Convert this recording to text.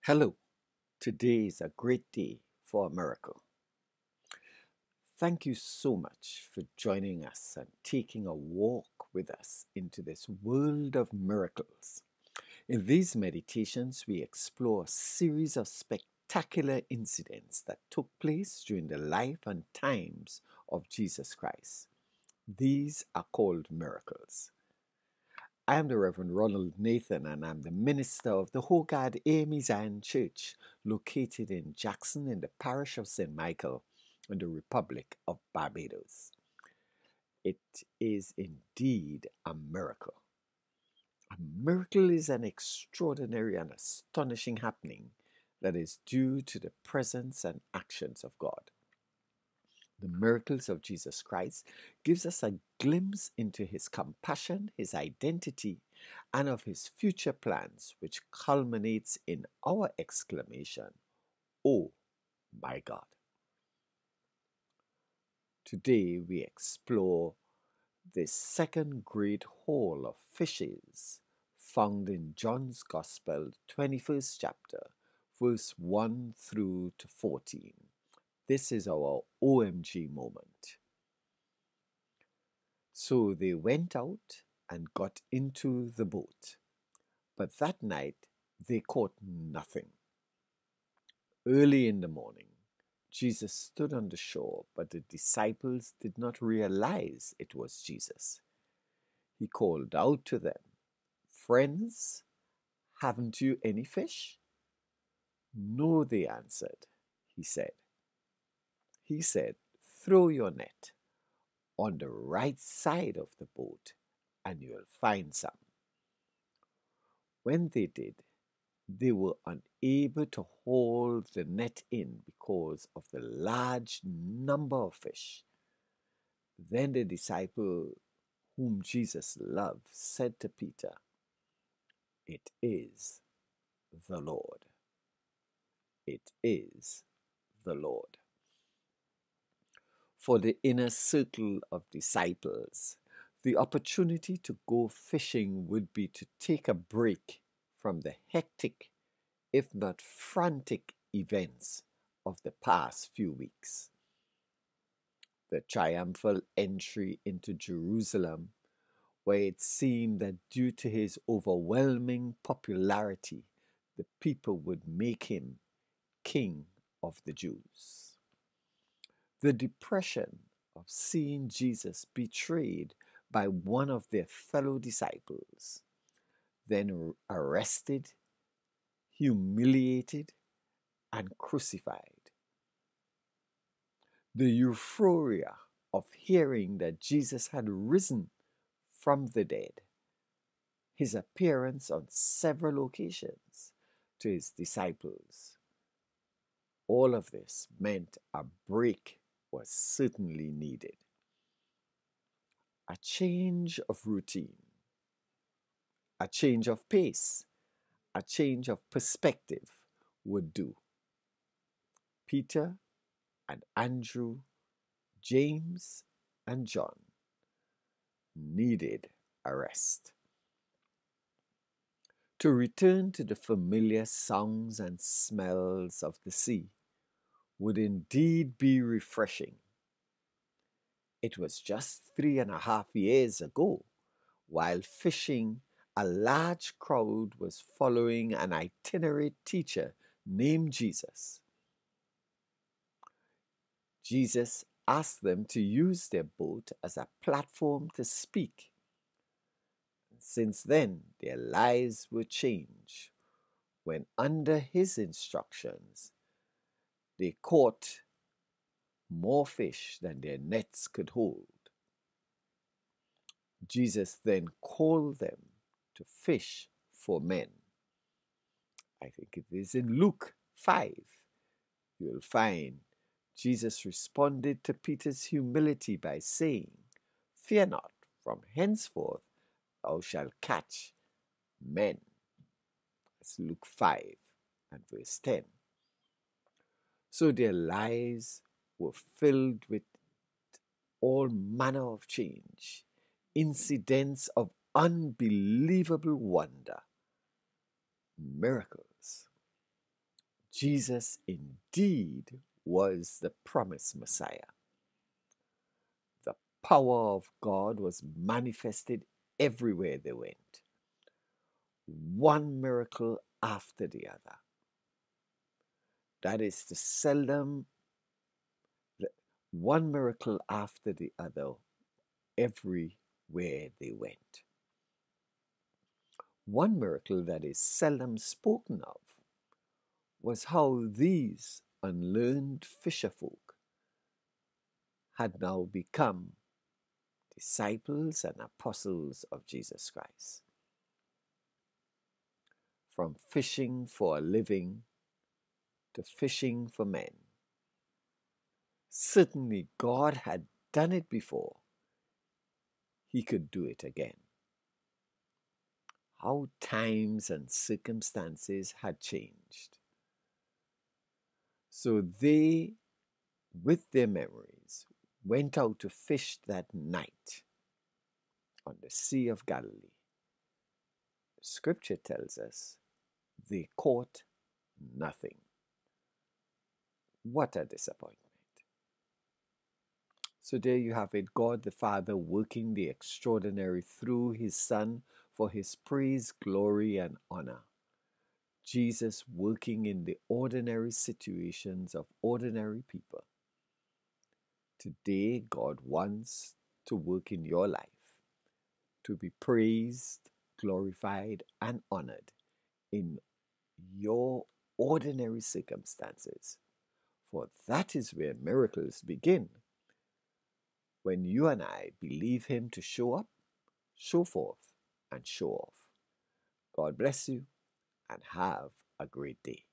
Hello, today is a great day for a miracle. Thank you so much for joining us and taking a walk with us into this world of miracles. In these meditations, we explore a series of spectacular incidents that took place during the life and times of Jesus Christ. These are called miracles. I am the Reverend Ronald Nathan, and I'm the minister of the Hogard AME Zion Church, located in Jackson in the parish of St. Michael in the Republic of Barbados. It is indeed a miracle. A miracle is an extraordinary and astonishing happening that is due to the presence and actions of God. The miracles of Jesus Christ gives us a glimpse into his compassion, his identity, and of his future plans, which culminates in our exclamation, "Oh my God." Today we explore the second great haul of fishes found in John's Gospel, 21st chapter, verse 1 through to 14. This is our OMG moment. So they went out and got into the boat, but that night they caught nothing. Early in the morning, Jesus stood on the shore, but the disciples did not realize it was Jesus. He called out to them, "Friends, haven't you any fish?" "No," they answered. He said, "Throw your net on the right side of the boat and you'll find some." When they did, they were unable to hold the net in because of the large number of fish. Then the disciple whom Jesus loved said to Peter, "It is the Lord." It is the Lord. For the inner circle of disciples, the opportunity to go fishing would be to take a break from the hectic, if not frantic, events of the past few weeks. The triumphal entry into Jerusalem, where it seemed that due to his overwhelming popularity, the people would make him King of the Jews. The depression of seeing Jesus betrayed by one of their fellow disciples, then arrested, humiliated, and crucified. The euphoria of hearing that Jesus had risen from the dead, his appearance on several occasions to his disciples, all of this meant a break was certainly needed. A change of routine, a change of pace, a change of perspective would do. Peter and Andrew, James and John needed a rest. To return to the familiar sounds and smells of the sea would indeed be refreshing. It was just 3.5 years ago, while fishing, a large crowd was following an itinerant teacher named Jesus. Jesus asked them to use their boat as a platform to speak. Since then, their lives were changed when, under his instructions, they caught more fish than their nets could hold. Jesus then called them to fish for men. I think it is in Luke 5. You'll find Jesus responded to Peter's humility by saying, "Fear not, from henceforth thou shalt catch men." That's Luke 5 and verse 10. So their lives were filled with all manner of change, incidents of unbelievable wonder, miracles. Jesus indeed was the promised Messiah. The power of God was manifested everywhere they went, one miracle after the other. That is to seldom, one miracle after the other everywhere they went. One miracle that is seldom spoken of was how these unlearned fisherfolk had now become disciples and apostles of Jesus Christ. From fishing for a living to fishing for men. Certainly God had done it before. He could do it again. How times and circumstances had changed. So they, with their memories, went out to fish that night on the Sea of Galilee. The scripture tells us they caught nothing. What a disappointment. So there you have it, God the Father working the extraordinary through his Son for his praise, glory, and honor. Jesus working in the ordinary situations of ordinary people. Today, God wants to work in your life, to be praised, glorified, and honored in your ordinary circumstances. For that is where miracles begin. When you and I believe him to show up, show forth, and show off. God bless you and have a great day.